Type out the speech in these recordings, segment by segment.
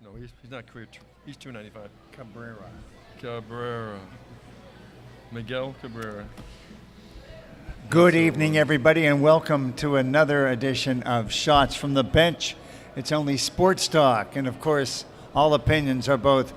No, he's not career. He's 295. Cabrera. Miguel Cabrera. Good evening, everybody, and welcome to another edition of Shots from the Bench. It's only sports talk, and of course, all opinions are both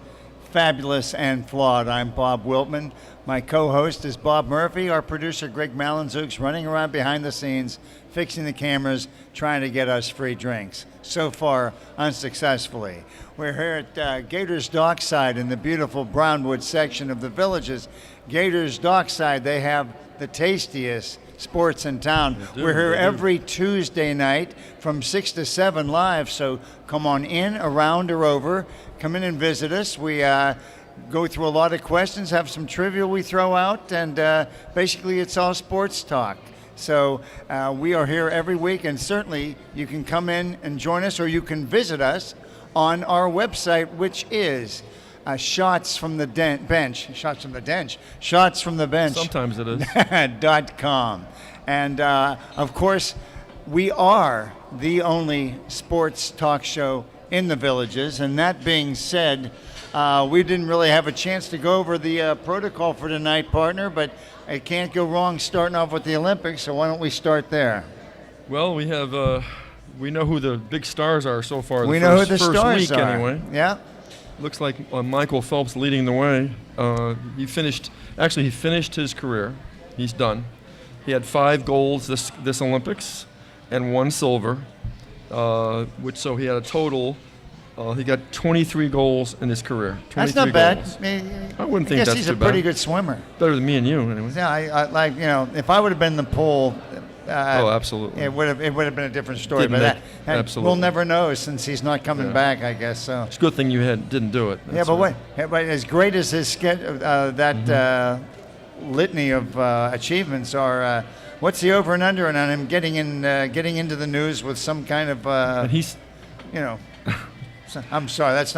fabulous and flawed. I'm Bob Wiltman. My co-host is Bob Murphy. Our producer, Greg Malinzuk's running around behind the scenes, fixing the cameras, trying to get us free drinks. So far, unsuccessfully. We're here at Gators Dockside in the beautiful Brownwood section of the Villages. Gators Dockside, they have the tastiest sports in town. We're here every Tuesday night from 6 to 7 live, so come on in, around, or over. Come in and visit us. We go through a lot of questions, have some trivia we throw out, and basically it's all sports talk. So we are here every week, and certainly you can come in and join us, or you can visit us on our website, which is Shots from the Bench. Sometimes it is. .com. And of course, we are the only sports talk show in the Villages. And that being said, we didn't really have a chance to go over the protocol for tonight, partner, but it can't go wrong starting off with the Olympics, so why don't we start there? Well, we have. We know who the big stars are so far. We know who the first stars week, are. Anyway. Yeah. Looks like Michael Phelps leading the way. He finished his career. He's done. He had 5 golds this Olympics and 1 silver, so he had a total. He got 23 goals in his career. That's not bad. I wouldn't think I guess that's he's too a pretty bad. good swimmer. Better than me and you, anyway. Yeah, I like, if I would have been in the pool, absolutely. it would have been a different story. Didn't But make- that absolutely. we'll never know since he's not coming back, I guess. So. It's a good thing you didn't do it. Yeah, but wait, but as great as his litany of achievements are, what's the over and under on him getting into the news with some kind of And he's I'm sorry, that's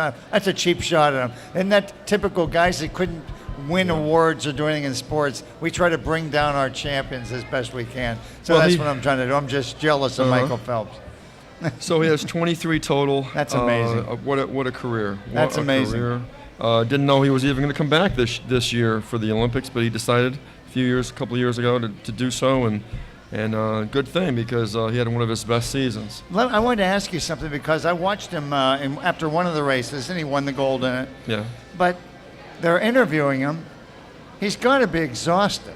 a cheap shot at him. Isn't that typical guys that couldn't win awards or do anything in sports? We try to bring down our champions as best we can. So that's what I'm trying to do. I'm just jealous of Michael Phelps. So he has 23 total. That's amazing. What a career. That's amazing. Career. Didn't know he was even going to come back this year for the Olympics, but he decided a couple of years ago to do so, and good thing because he had one of his best seasons. I wanted to ask you something because I watched him after one of the races, and he won the gold in it. Yeah. But they're interviewing him. He's got to be exhausted.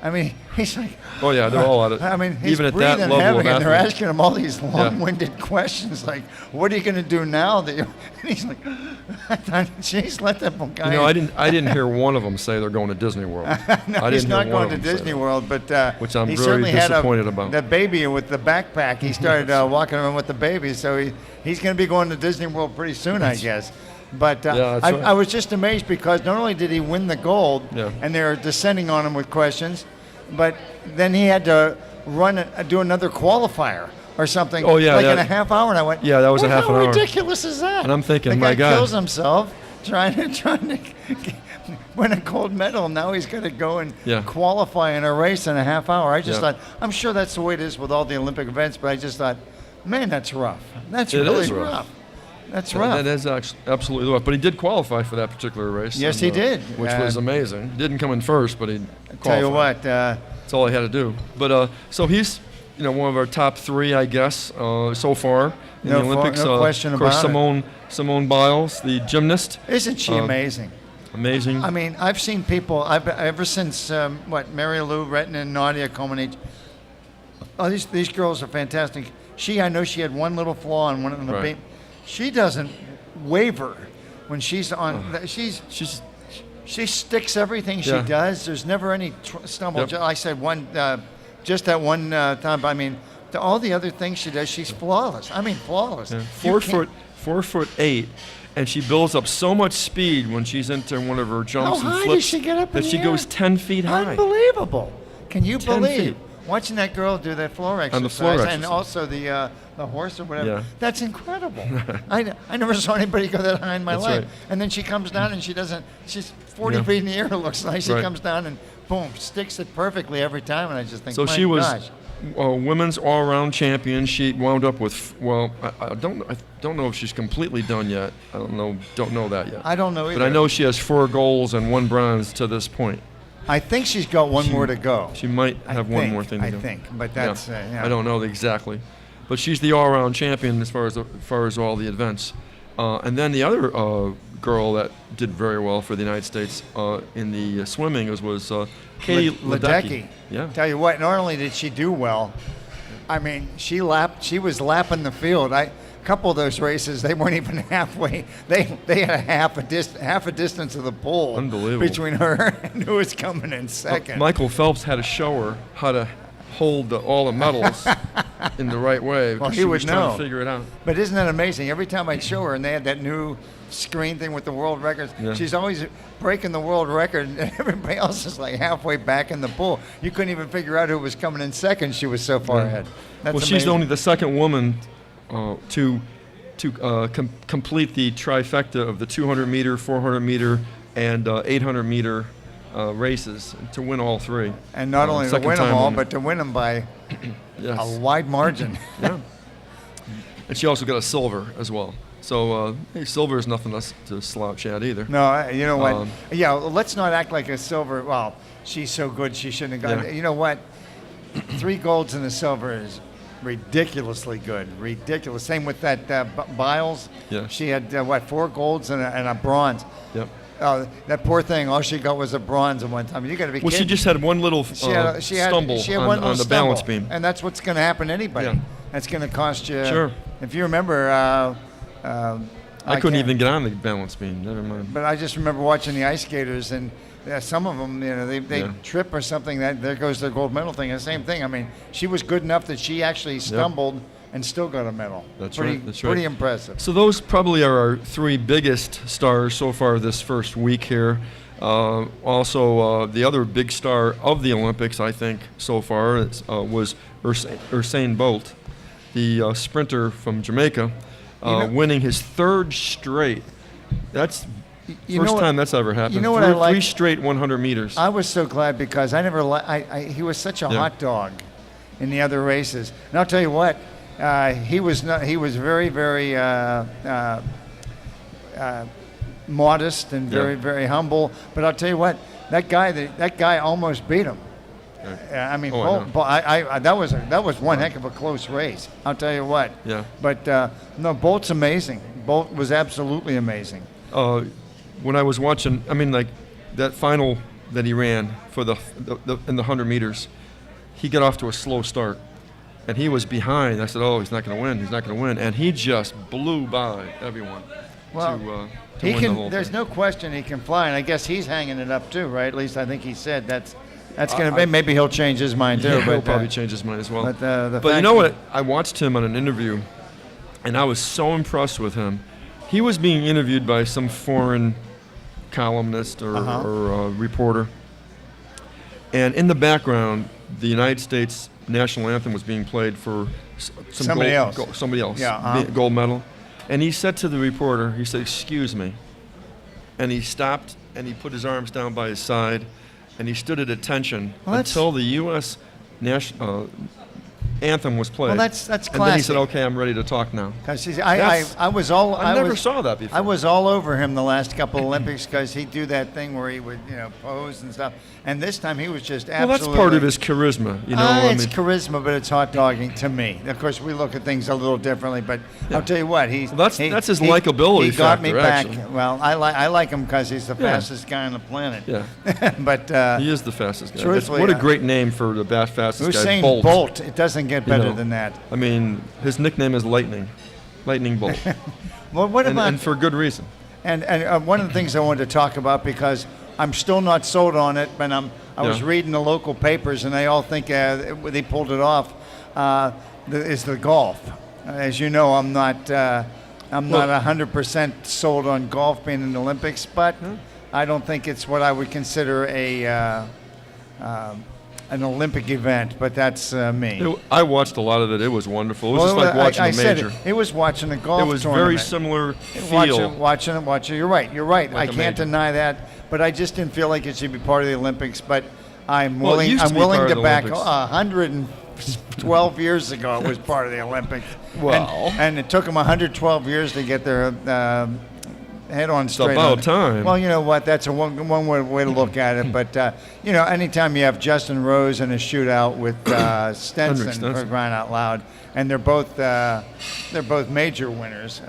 I mean, he's like. Oh yeah, they're all at it. I mean, he's even at breathing that level heavy, of and they're athlete. asking him all these long-winded questions, like, "What are you going to do now?" And he's like, "Jeez, let that guy." I didn't hear one of them say they're going to Disney World. No, I didn't he's hear not one going of to them say Disney that. World, but Which I'm he very certainly disappointed had about. the baby with the backpack. He started walking around with the baby, so he's going to be going to Disney World pretty soon, I guess. But that's right. I was just amazed because not only did he win the gold, and they're descending on him with questions, but then he had to do another qualifier or something. Oh, yeah, in a half hour, and I went, yeah, that was a half an hour. How ridiculous is that? And I'm thinking, the my guy God. kills himself trying to win a gold medal. Now he's going to go and qualify in a race in a half hour. I just thought, I'm sure that's the way it is with all the Olympic events, but I just thought, man, that's rough. That's really rough. That's rough. That is absolutely rough. But he did qualify for that particular race. Yes, he did. Which was amazing. Didn't come in first, but he qualified. Tell you what. That's all he had to do. But so he's one of our top 3, I guess, so far in the Olympics. No question of course, about Simone Biles, the gymnast. Isn't she amazing? Amazing. I mean, I've seen people. Ever since Mary Lou Retton and Nadia Comaneci. Oh, these girls are fantastic. I know she had one little flaw on one of the baby. She doesn't waver when she's on. She sticks everything she does. There's never any stumble. Yep. I said just that one time. I mean, all the other things she does, she's flawless. I mean, flawless. Yeah. 4'8", and she builds up so much speed when she's into one of her jumps How and high flips does she get up in that the she air? goes 10 feet high. Unbelievable. Can you 10 believe? feet. Watching that girl do that floor exercise, On the floor and exercise. also the horse or whatever, Yeah. that's incredible. I never saw anybody go that high in my That's life. right. And then she comes down and she's 40 feet in the air, it looks like. She comes down and boom, sticks it perfectly every time, and I just think, So my she was gosh. women's all-around champion. She wound up with I don't know if she's completely done yet. I don't know that yet. I don't know either. But I know she has 4 golds and 1 bronze to this point. I think she's got one more to go. She might have one more thing to go. I think, but that's I don't know exactly, but she's the all-around champion as far as all the events. And then the other girl that did very well for the United States in the swimming was Katie Ledecky. Yeah. Tell you what, not only did she do well, I mean, she was lapping the field. A couple of those races, they weren't even halfway. They had a half a distance of the pole between her and who was coming in second. Michael Phelps had to show her how to hold all the medals in the right way. Well, he he was would trying know. to figure it out. But isn't that amazing? Every time I'd show her, and they had that new screen thing with the world records, she's always breaking the world record, and everybody else is like halfway back in the pool. You couldn't even figure out who was coming in second. She was so far ahead. That's well, she's amazing. only the second woman to complete the trifecta of the 200-meter, 400-meter, and 800-meter races, to win all 3. And not only to second win them time all, winner. but to win them by Yes. a wide margin. Yeah. And she also got a silver as well. So silver is nothing to slouch at either. No, you know what? Yeah, let's not act like a silver. Well, she's so good she shouldn't have gone. Yeah. You know what? 3 golds and a silver is ridiculously good. Ridiculous. Same with that Biles. Yeah. She had 4 golds and a bronze. Yep. That poor thing. All she got was a bronze at one time. You got to be Well, kidding. she just had one little She stumble had one little on the stumble. balance beam. And that's what's going to happen to anybody. Yeah. That's going to cost you. Sure. If you remember. I couldn't even get on the balance beam. Never mind. But I just remember watching the ice skaters, and some of them, they Yeah. trip or something. There goes their gold medal thing. The same thing. I mean, she was good enough that she actually stumbled and still got a medal. That's pretty, right. That's Pretty right. impressive. So those probably are our 3 biggest stars so far this first week here. Also, the other big star of the Olympics, I think, so far was Usain Bolt, the sprinter from Jamaica, winning his 3rd straight. That's first time that's ever happened. You know what I like? 3 straight 100 meters. I was so glad because I never. He was such a hot dog in the other races, and I'll tell you what. He was not. He was very, very modest and very, very humble. But I'll tell you what. That guy almost beat him. I mean, that was one heck of a close race. I'll tell you what. Yeah. But no, Bolt's amazing. Bolt was absolutely amazing. When I was watching, I mean, like that final that he ran for in the 100 meters, he got off to a slow start, and he was behind. I said, "Oh, he's not going to win. He's not going to win," and he just blew by everyone. Well, to he win can. the whole There's thing. no question he can fly, and I guess he's hanging it up too, right? At least I think he said that's going to be. Maybe he'll change his mind too. Yeah, he'll but probably change his mind as well. But, the but you fact know that- what? I watched him on an interview, and I was so impressed with him. He was being interviewed by some foreign columnist or reporter, and in the background, the United States national anthem was being played for Somebody else. Somebody else. Yeah, Gold medal. And he said to the reporter, he said, "Excuse me," and he stopped and he put his arms down by his side, and he stood at attention until the U.S. national anthem was played. Well, that's And then he classic. said, "Okay, I'm ready to talk now." Because I was all. I never saw that before. I was all over him the last couple of Olympics because he'd do that thing where he would, pose and stuff. And this time he was just Well, absolutely. that's part of his charisma, you know. It's charisma, but it's hot dogging to me. Of course, we look at things a little differently, but I'll tell you what, that's his likability He got me factor, back. actually. Well, I like him because he's the fastest guy on the planet. Yeah. But He is the fastest guy. truthfully, What a great name for the fastest guy, Usain Bolt. It doesn't get better know. than that. I mean, his nickname is Lightning Bolt, Well, what about and for good reason. And one of the things I wanted to talk about, because I'm still not sold on it, but I was reading the local papers, and they all think they pulled it off, is the golf. As you know, I'm not 100% sold on golf being in the Olympics, but I don't think it's what I would consider an Olympic event, but that's me. I watched a lot of it. It was wonderful. It was just like watching I a said major. it was watching a golf It was tournament. very similar feel. Watching. You're right. Like I a can't major. deny that, but I just didn't feel like it should be part of the Olympics. But I'm Well, it willing. used to I'm be willing part to of the back Olympics. 12 years ago it was part of the Olympics. Well. and it took them 112 years to get their head on straight. about time. Well, you know what? That's a one way to look at it. But you know, anytime you have Justin Rose in a shootout with Stenson, Stenson. for crying out loud, and they're both major winners.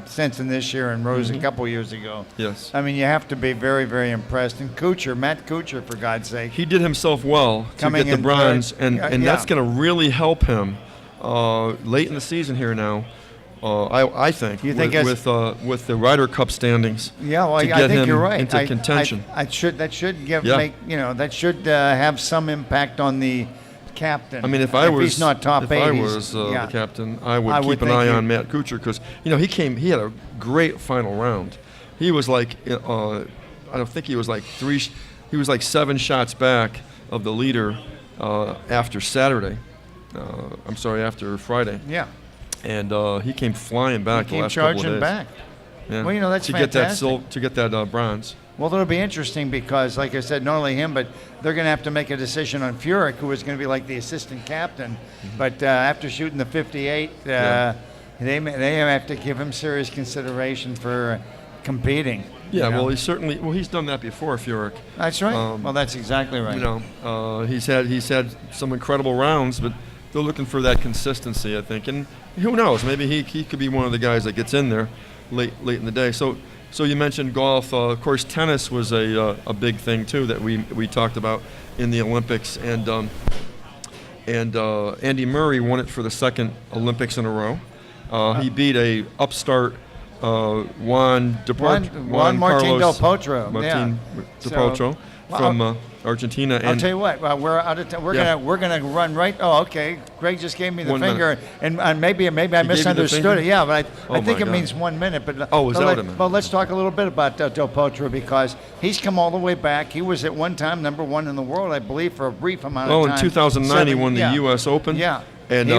Stenson this year and Rose a couple years ago. Yes. I mean, you have to be very, very impressed. And Matt Kuchar, for God's sake. He did himself well to Coming get the in bronze, third. and Yeah. that's going to really help him late in the season here now. I think, You think with the Ryder Cup standings. Yeah, well, to I get think him you're right. into contention. That should Yeah. have some impact on the captain. I mean, if I was he's not top if 8, I he's- was yeah. the captain, I would I keep would an think eye you- on Matt Kuchar because he had a great final round. He was like I don't think he was like he was like 7 shots back of the leader after Saturday. I'm sorry, after Friday. Yeah, And he came flying back the came last couple of charging days. back. Yeah. Well, you know, that's to fantastic. get that bronze. Well, it'll be interesting because, like I said, not only him, but they're going to have to make a decision on Furyk, who is going to be like the assistant captain. But after shooting the 58, Yeah. they have to give him serious consideration for competing. Yeah, you know? well, he's done that before, Furyk. That's right. um, Well, that's exactly right. You know, he's had some incredible rounds, but they're looking for that consistency, I think. And who knows? Maybe he could be one of the guys that gets in there late in the day. So you mentioned golf. Of course, tennis was a big thing too that we talked about in the Olympics, and Andy Murray won it for the second Olympics in a row. He beat a upstart Juan Martin Del Carlos Potro. Martin Yeah. Del So- Potro Well, from Argentina. I'll And tell you what. We're out of time. Yeah. We're gonna run right. Oh, okay. Greg just gave me the 1 finger, minute. and maybe I gave you the misunderstood finger? it. Yeah, but I Oh think my it God. means 1 minute. But Oh, is that what it meant? Well, let's talk a little bit about Del Potro because he's come all the way back. He was at one time #1 in the world, I believe, for a brief amount of Well, time. in 2009, he won the yeah. U.S. Open. Yeah. And He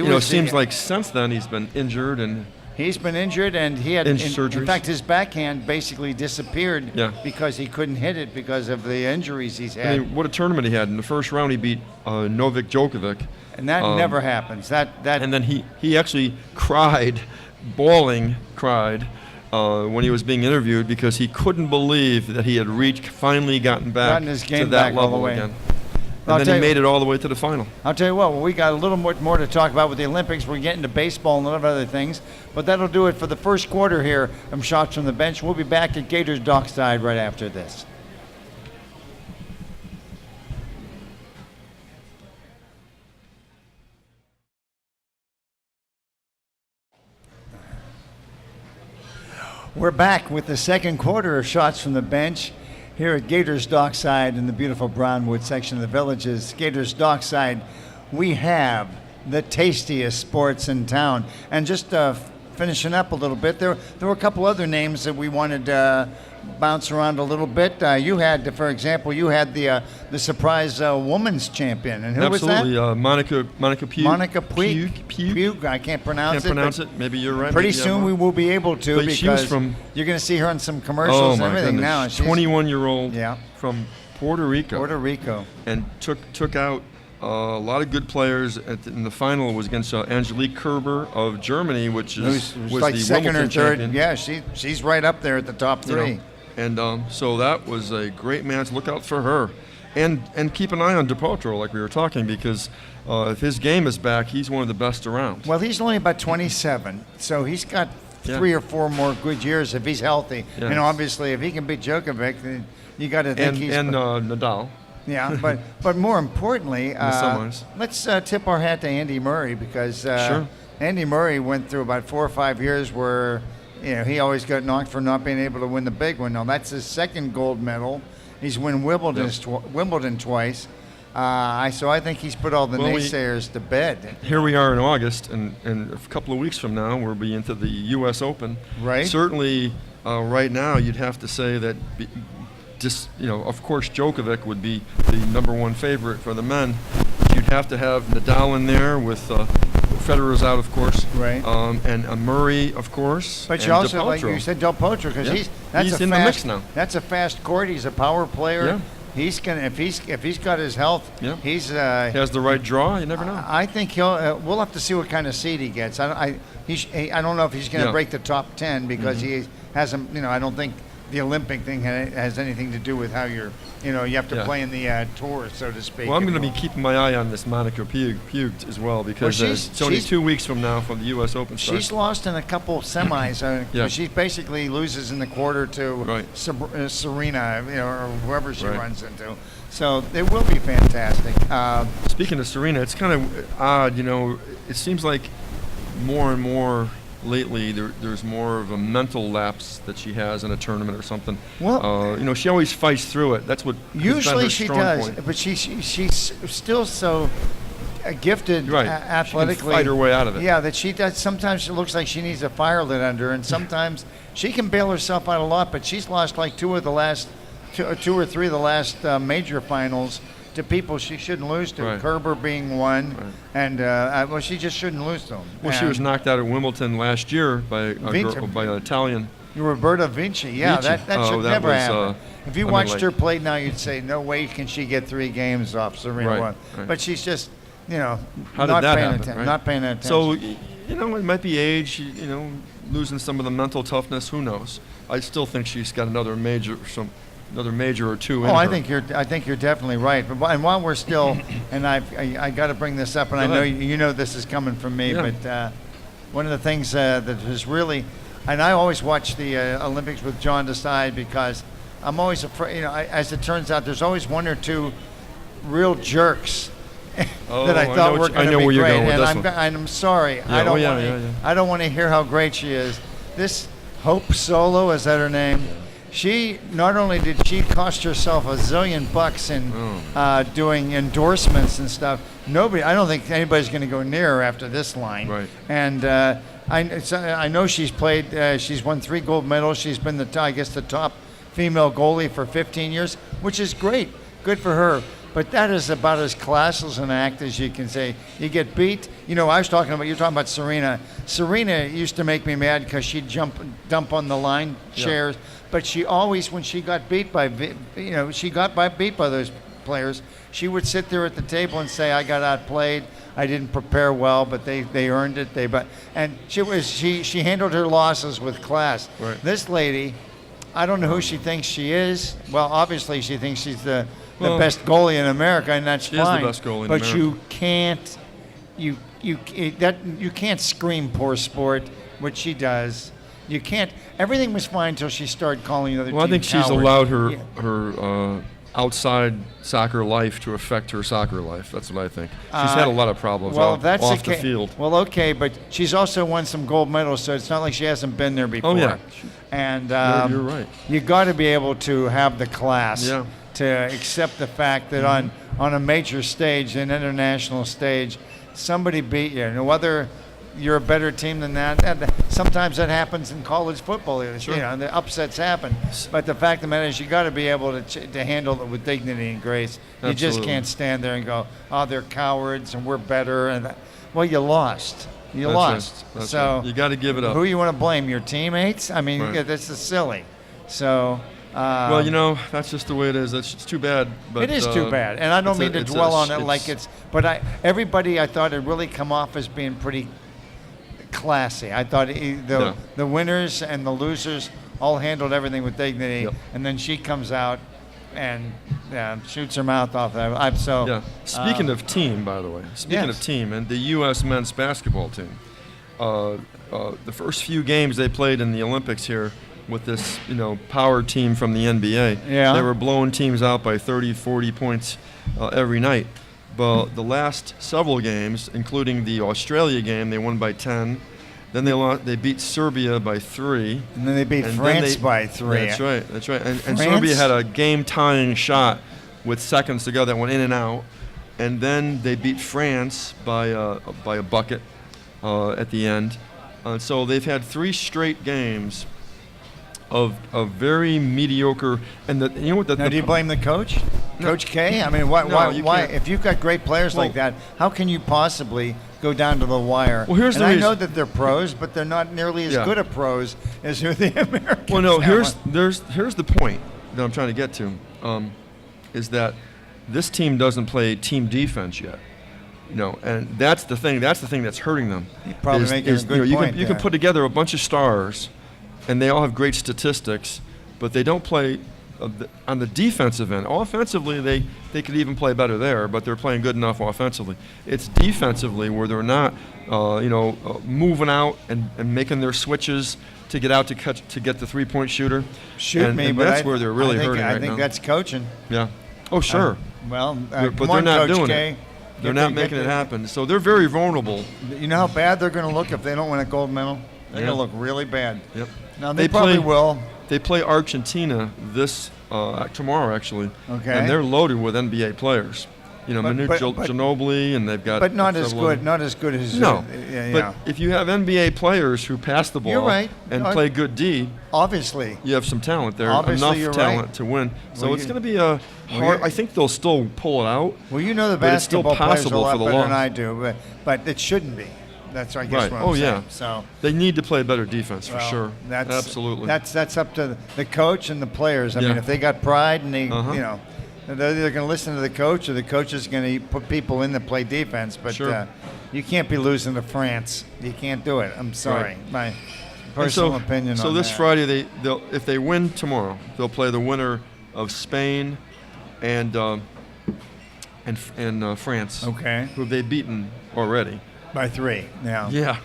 was it seems the- like since then he's been injured and He's been injured, and he had, Surgeries. in fact, his backhand basically disappeared Yeah. because he couldn't hit it because of the injuries he's had. I mean, what a tournament he had. In the first round, he beat Novak Djokovic. And that never happens. That And then he actually cried, cried when he was being interviewed because he couldn't believe that he had finally gotten back Gotten his to game that back all the level way. again. I'll And then tell he you- made it all the way to the final. I'll tell you what, we got a little more to talk about with the Olympics. We're getting to baseball and a lot of other things. But that'll do it for the first quarter here from Shots from the Bench. We'll be back at Gators Dockside right after this. We're back with the second quarter of Shots from the Bench here at Gators Dockside in the beautiful Brownwood section of the Villages. Gators Dockside, we have the tastiest sports in town. And just finishing up a little bit, there were a couple other names that we wanted to bounce around a little bit. You had, for example, the surprise women's champion. And who Absolutely. was that? Monica Pugh. Monica Puig. Puig. I can't pronounce Can't pronounce but it. Maybe you're right. Pretty maybe I'm soon wrong. we will be able to But because she was from- you're going to see her on some Oh commercials and my everything now. goodness. She's 21-year-old Yeah. from Puerto Rico. Puerto Rico. And took out a lot of good players. In the final was against Angelique Kerber of Germany, which was like the second or Wimbledon third. champion. Yeah, she's right up there at the top you know. three. And so that was a great match. Look out for her. And keep an eye on DePotro, like we were talking, because if his game is back, he's one of the best around. Well, he's only about 27, so he's got Yeah. 3 or 4 more good years if he's healthy. Yes. And obviously, if he can beat Djokovic, then you got to think And, he's. Nadal. Yeah, but more importantly, some ways. let's tip our hat to Andy Murray because Sure. Andy Murray went through about 4 or 5 years where he always got knocked for not being able to win the big one. Now that's his second gold medal. He's won Wimbledon twice. So I think he's put all the Well, naysayers to bed. Here we are in August, and a couple of weeks from now, we'll be into the U.S. Open. Right. Certainly, right now, you'd have to say that, of course, Djokovic would be the #1 favorite for the men. But you'd have to have Nadal in there with Federer's out, of course. Right. And Murray, of course. But and you also, Del like Potro. you said, Del Potro, because Yeah. that's He's a in the fast, mix now. That's a fast court. He's a power player. Yeah. He's gonna if he's got his health. Yeah. He's He has the right draw. You never know. I think he'll. We'll have to see what kind of seed he gets. I don't know if he's going to Yeah. break the top 10 because he hasn't. I don't think the Olympic thing has anything to do with how you're. You have to Yeah. play in the tour, so to speak. Well, I'm going to be keeping my eye on this Monica Puig as well because it's only 2 weeks from now from the U.S. Open start. She's lost in a couple semis. Yeah. She basically loses in the quarter to Right. Serena, or whoever she Right. runs into. So it will be fantastic. Speaking of Serena, it's kind of odd, it seems like more and more lately there's more of a mental lapse that she has in a tournament or something. Well, she always fights through it. That's what has been usually her she strong does, point. but she's still so gifted Right. athletically. She can fight her way out of it. Yeah, that she does. Sometimes it looks like she needs a fire lit under, and sometimes she can bail herself out a lot. But she's lost like two or three of the last major finals to people she shouldn't lose to. Right. Kerber being one, Right. and she just shouldn't lose to him. Well, she was knocked out at Wimbledon last year by Vinci. by an Italian. Roberta Vinci, yeah, Vinci. that should that never was, happen. If you I mean, watched like- her play now, you'd say, no way can she get 3 games off Serena Right, Williams. right. But she's just, How did not that paying happen? attention. Right? Not paying attention. So, it might be age, losing some of the mental toughness. Who knows? I still think she's got another major or two in her. I think you're definitely right. And while we're still, and I got to bring this up, and I know you know this is coming from me, Yeah. but one of the things that is really, and I always watch the Olympics with John Desai because I'm always afraid. As it turns out, there's always one or two real jerks that I thought were going to be where you're great. going with And this one. I'm sorry. Yeah, I don't want to hear how great she is. This Hope Solo, is that her name? She not only did she cost herself $1 zillion in doing endorsements and stuff. I don't think anybody's going to go near her after this line. Right. And I know she's played. She's won 3 gold medals. She's been the top female goalie for 15 years, which is great. Good for her. But that is about as classless an act as you can say. You get beat. You're talking about Serena. Serena used to make me mad because she'd dump on the line chairs. But she always, when she got beat by those players, she would sit there at the table and say, "I got outplayed. I didn't prepare well, but they earned it." And she handled her losses with class. Right. This lady, I don't know who she thinks she is. Well, obviously she thinks she's the best goalie in America, and that's She is the fine. best goalie in but America. you can't scream poor sport, which she does. You can't. Everything was fine until she started calling the other team Well, I think she's cowards. allowed her Yeah. her outside soccer life to affect her soccer life. That's what I think. She's had a lot of problems Well, if that's off the the ca- field. Well, okay, but she's also won some gold medals, so it's not like she hasn't been there before. Oh, yeah. And You're right. You got to be able to have the class Yeah. to accept the fact that on a major stage, an international stage, somebody beat you. No other. You're a better team than that. And sometimes that happens in college football. Sure. The upsets happen. But the fact of the matter is, you got to be able to handle it with dignity and grace. You just Absolutely. can't stand there and go, "Oh, they're cowards and we're better." Well, you lost. You That's lost. right. That's So right. You got to give it up. who you want to blame? Your teammates? I mean, Right. yeah, this is silly. So. Well, that's just the way it is. It's too bad. But It is too bad, and I don't mean to it's dwell on it like it's. But everybody, I thought had really come off as being pretty classy. I thought the winners and the losers all handled everything with dignity, Yep. and then she comes out and shoots her mouth off. I'm so. Yeah. Speaking of team, by the way, Yes. of team and the U.S. men's basketball team, the first few games they played in the Olympics here with this, power team from the NBA, Yeah. they were blowing teams out by 30, 40 points every night. But the last several games, including the Australia game, they won by 10. Then they beat Serbia by 3. And then they beat And then France they- by 3. That's right. And France? Serbia had a game-tying shot with seconds to go that went in and out. And then they beat France by a bucket at the end. So they've had 3 straight games of very mediocre. And Now, do you blame the coach, Coach K? I mean, why? No, you Why? can't. If you've got great players like that, how can you possibly go down to the wire? Well, here's and the I reason. know that they're pros, but they're not nearly as Yeah. good a pros as who the Americans. Well, no. have. Here's the point that I'm trying to get to. is that this team doesn't play team defense yet. And that's the thing. That's the thing that's hurting them. You're probably making a good point you can there. put together a bunch of stars, and they all have great statistics, but they don't play on the defensive end. Offensively, they could even play better there, but they're playing good enough offensively. It's defensively where they're not, moving out and making their switches to get out to get the three-point shooter. Shoot me, and but that's where they're really hurting right now. I think that's coaching. Yeah. Oh, sure. But they're not doing Kay. it. They're not making it happen. So they're very vulnerable. You know how bad they're going to look if they don't win a gold medal? They're Yeah. going to look really bad. Yep. Now, they probably will. They play Argentina tomorrow, actually. Okay. And they're loaded with NBA players. Manu Ginobili, and they've got. But not as several good. other- Not as good as. No. Yeah. But if you have NBA players who pass the ball You're right. and No, play good D, Obviously. you have some talent there. Obviously, enough you're talent right. to win. So Well, it's you- going to be a hard. you- I think they'll still pull it out. Well, you know the But it's still basketball players a possible lot for the better than loss. I do, but it shouldn't be. That's I guess Right. what I'm Oh, saying. yeah. So They need to play better defense for well, sure. That's Absolutely. That's up to the coach and the players. I Yeah. mean, if they got pride and they, Uh-huh. they're either going to listen to the coach or the coach is going to put people in that play defense. But Sure. you can't be losing to France. You can't do it. I'm sorry. My And personal opinion So on this that. Friday, they'll if they win tomorrow, they'll play the winner of Spain and France, Okay. who they've beaten already. By 3. Yeah. Yeah.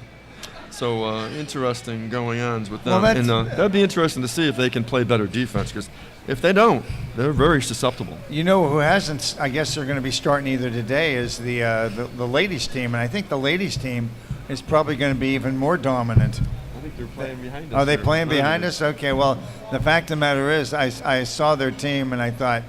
So interesting going-ons with them, Well, that's- and that'd be interesting to see if they can play better defense. Because if they don't, they're very susceptible. You know who hasn't? I guess they're going to be starting either today is the ladies team, and I think the ladies team is probably going to be even more dominant. I think they're playing behind us. Are they playing behind us? Okay. Well, the fact of the matter is, I saw their team and I thought,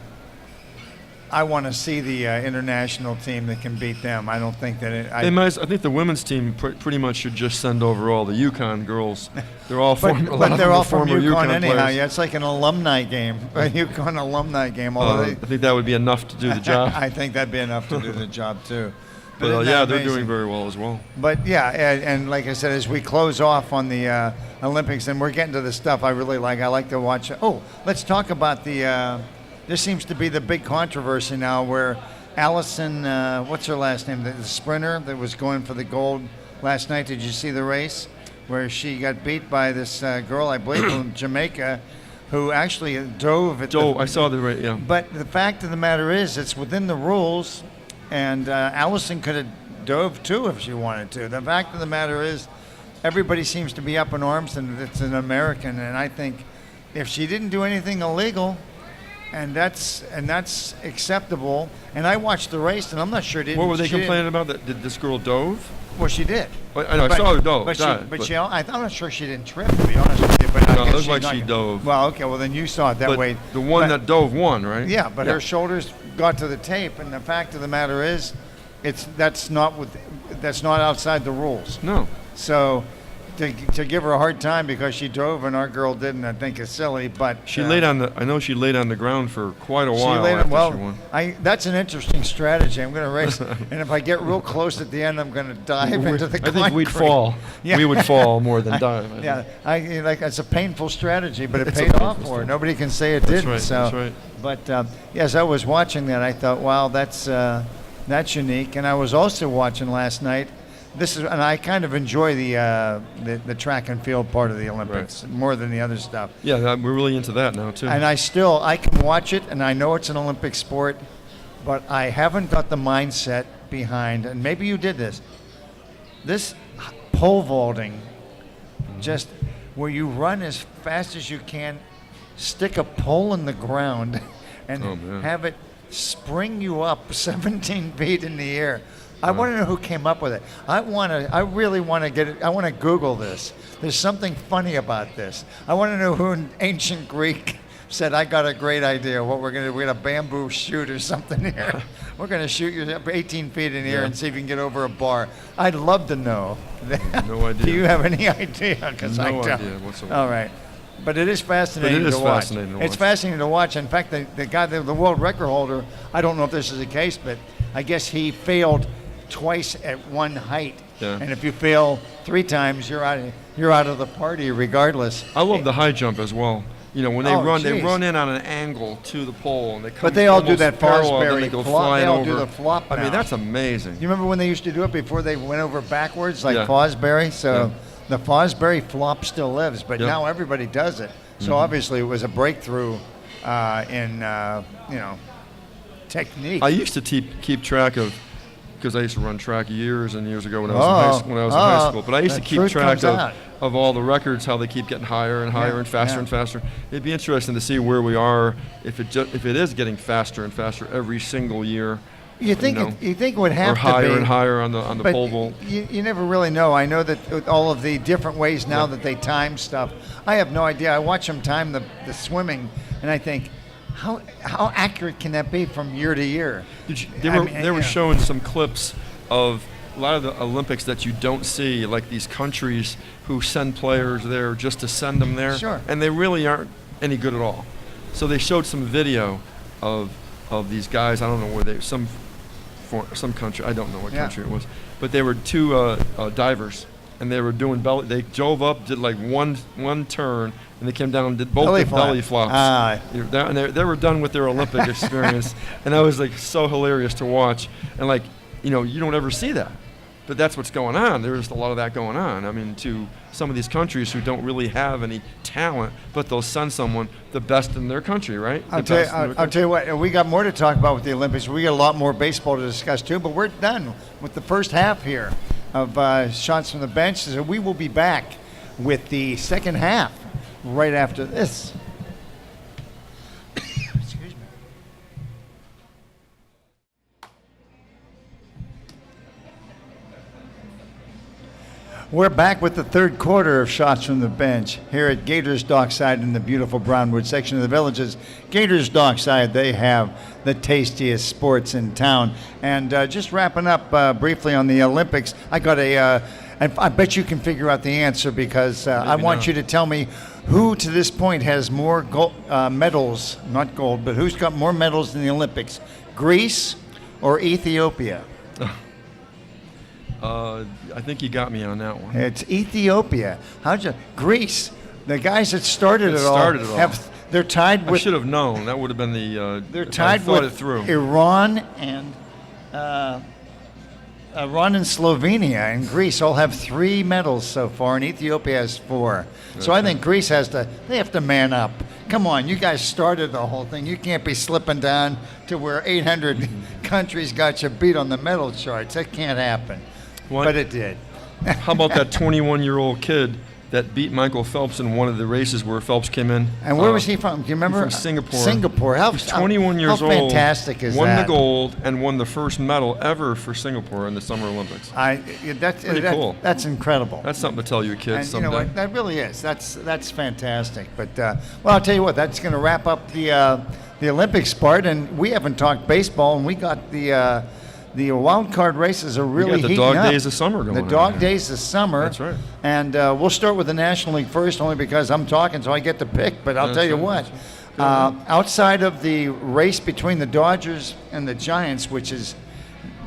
I want to see the international team that can beat them. I don't think that I think the women's team pretty much should just send over all the UConn girls. They're all former. but they're all from former UConn anyhow. players. Yeah, it's like an alumni game, a UConn alumni game. Although I think that would be enough to do the job. I think that'd be enough to do the job too. But isn't yeah, that they're amazing? doing very well as well. But yeah, and like I said, as we close off on the Olympics, and we're getting to the stuff I really like. I like to watch. Oh, let's talk about the. This seems to be the big controversy now, where Allison, what's her last name, the sprinter that was going for the gold last night. Did you see the race where she got beat by this girl, I believe, from Jamaica, who actually dove at I saw the race. Yeah. But the fact of the matter is, it's within the rules, and Allison could have dove too if she wanted to. The fact of the matter is, everybody seems to be up in arms, and it's an American. And I think if she didn't do anything illegal, and that's acceptable. And I watched the race, and I'm not sure. What were they complaining about? That did this girl dove? Well, she did. I know. I saw her dove. I'm not sure she didn't trip. To be honest with you, but I No, it guess looked she's like not- she dove. Well, okay. Well, then you saw it that But way. the one But- that dove won, right? Yeah, but her shoulders got to the tape, and the fact of the matter is, that's not outside the rules. No. So to give her a hard time because she drove and our girl didn't, I think is silly. But She laid on the. I know she laid on the ground for quite a She while laid after well. she won. That's an interesting strategy. I'm going to race, and if I get real close at the end, I'm going to dive into the I think we'd concrete. fall. Yeah. We would fall more than dive. I Yeah, like it's a painful strategy, but it It's a paid off painful for her. strategy. Nobody can say it That's didn't. right, So, that's right. But as I was watching that, I thought, wow, that's unique. And I was also watching last night. And I kind of enjoy the track and field part of the Olympics more than the other stuff. Yeah, we're really into that now too. And I can watch it, and I know it's an Olympic sport, but I haven't got the mindset behind. And maybe you did this pole vaulting, just where you run as fast as you can, stick a pole in the ground, and Oh, man. have it spring you up 17 feet in the air. I want to know who came up with it. I really want to get it. I want to Google this. There's something funny about this. I want to know who in ancient Greek said, I got a great idea. What we're going to do, we're going to bamboo shoot or something here. We're going to shoot you up 18 feet in the air and see if you can get over a bar. I'd love to know. No idea. Do you have any idea? 'Cause I No don't. idea whatsoever. All right. But it is fascinating is to watch. fascinating to It's watch. fascinating to watch. In fact, the guy, the world record holder, I don't know if this is the case, but I guess he failed twice at one height. Yeah. And if you fail 3 times, you're out of the party regardless. I love the high jump as well. You know, when they Oh, run, they geez. run in on an angle to the pole, and they come. But they all do almost that parallel, then Fosbury they go flop. flying They all over. do the flop I mean, now. that's amazing. You remember when they used to do it before they went over backwards, like Yeah. Fosbury? So Yeah. the Fosbury flop still lives, but Yeah. now everybody does it. So obviously it was a breakthrough in technique. I used to keep track of, because I used to run track years and years ago when I was in Oh, high school. But I used the to keep truth track comes out. of all the records, how they keep getting higher and higher Yeah, and faster yeah. and faster. It'd be interesting to see where we are if it is getting faster and faster every single year. You think know, you think it would have or higher to be and higher on the but pole vault. you never really know. I know that with all of the different ways now that they time stuff. I have no idea. I watch them time the swimming, and I think, how accurate can that be from year to year? They I were mean, they were yeah. showing some clips of a lot of the Olympics that you don't see, like these countries who send players there just to send them there, Sure. and they really aren't any good at all. So they showed some video of these guys. I don't know where they some country. I don't know what Yeah. country it was, but they were two divers, and they were doing belly. They drove up, did like one turn, and they came down and did both Belly the flop. belly flops. Ah. And they were done with their Olympic experience, and that was like so hilarious to watch. And like, you know, you don't ever see that, but that's what's going on. There's a lot of that going on. I mean, to some of these countries who don't really have any talent, but they'll send someone the best in their country, right? I'll The tell, you, best in their I'll country. tell you what, we got more to talk about with the Olympics. We got a lot more baseball to discuss too, but we're done with the first half here of Shots from the Bench. So we will be back with the second half right after this. Excuse me. We're back with the third quarter of Shots from the Bench here at Gators Dockside in the beautiful Brownwood section of the Villages. Gators Dockside, they have the tastiest sports in town. And just wrapping up briefly on the Olympics, I got and I bet you can figure out the answer because I want not. you to tell me who to this point has more medals, not gold, but who's got more medals in the Olympics, Greece or Ethiopia? I think you got me on that one. It's Ethiopia. Greece? The guys that started it all started it all. they're tied I with. should have known. That would have been the. They're I tied thought with it through. Iran and Slovenia and Greece all have 3 medals so far, and Ethiopia has 4. So I think Greece they have to man up. Come on, you guys started the whole thing. You can't be slipping down to where 800 countries got you beat on the medal charts. That can't happen. What? But it did. How about that 21-year-old kid that beat Michael Phelps in one of the races where Phelps came in? And where was he from? Do you remember? From Singapore. Singapore. He's 21 years how old. fantastic is won that? the gold and won the first medal ever for Singapore in the Summer Olympics. That's cool. That's incredible. That's something to tell your kids and someday. you know what? That really is. That's fantastic. But well, I'll tell you what. That's going to wrap up the Olympics part. And we haven't talked baseball, and we got the wild card races are really got the heating dog up. days of summer going The on dog here. days of summer. That's right. And we'll start with the National League first, only because I'm talking, so I get to pick. But I'll That's tell you right, what. that's right. Outside of the race between the Dodgers and the Giants, which is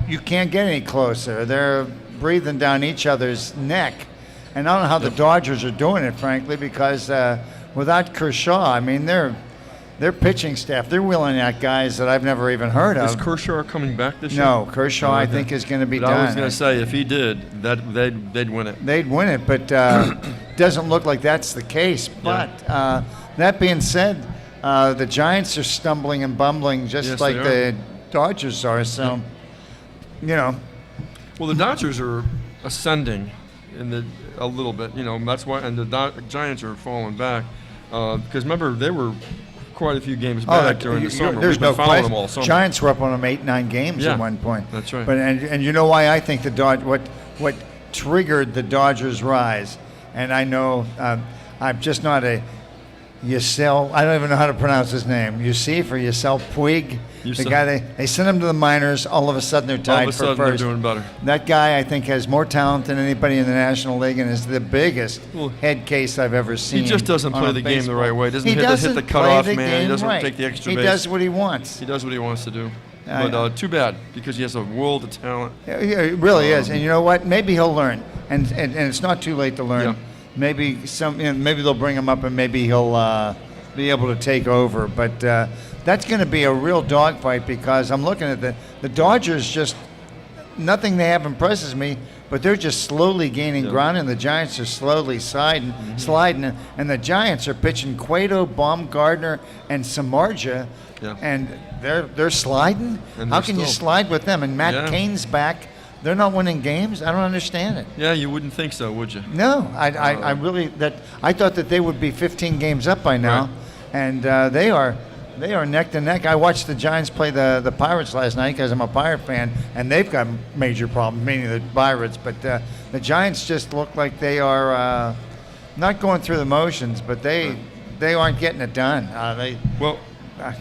you can't get any closer. They're breathing down each other's neck. And I don't know how the Dodgers are doing it, frankly, because without Kershaw, I mean, their pitching staff, they're wheeling out guys that I've never even heard Is of. Kershaw coming back this year? No, Kershaw, I Okay. think, is going to be But done. I was going to say, if he did, they'd win it. They'd win it, but doesn't look like that's the case. But that being said, the Giants are stumbling and bumbling just Yes, like they are. the Dodgers are. So, you know, Well, the Dodgers are ascending a little bit, you know. That's why, and the Giants are falling back because remember they were quite a few games back during the summer. There's We've been no following question. them all summer. Giants were up on them 8-9 games Yeah, at one point. that's right. But and you know why I think what triggered the Dodgers' rise, and I know I'm just not a Yusel. I don't even know how to pronounce his name. Yusef or Yusel Puig. The Yusel. guy they sent him to the minors. All of a sudden they're all tied of a for sudden first. they're doing better. That guy, I think, has more talent than anybody in the National League and is the biggest Well, head case I've ever seen. He just doesn't on play a the game the baseball. right way. Doesn't He hit the doesn't play cutoff the man. game He doesn't right. take the extra He base. does what he wants. He does what he wants to do. I know. But too bad because he has a world of talent. Yeah, it really is. And you know what? Maybe he'll learn. And it's not too late to learn. Yeah. Maybe maybe they'll bring him up and maybe he'll be able to take over. But that's going to be a real dogfight because I'm looking at the Dodgers. Just nothing they have impresses me, but they're just slowly gaining ground, and the Giants are slowly sliding. And the Giants are pitching Cueto, Baumgartner, and Samardzija, and they're sliding. And How they're can you still- slide with them? And Matt Cain's back. They're not winning games. I don't understand it. Yeah, you wouldn't think so, would you? No, I really I thought that they would be 15 games up by now, Right. and they are neck to neck. I watched the Giants play the Pirates last night because I'm a Pirate fan, and they've got major problems, meaning the Pirates. But the Giants just look like they are not going through the motions, but they aren't getting it done. Well,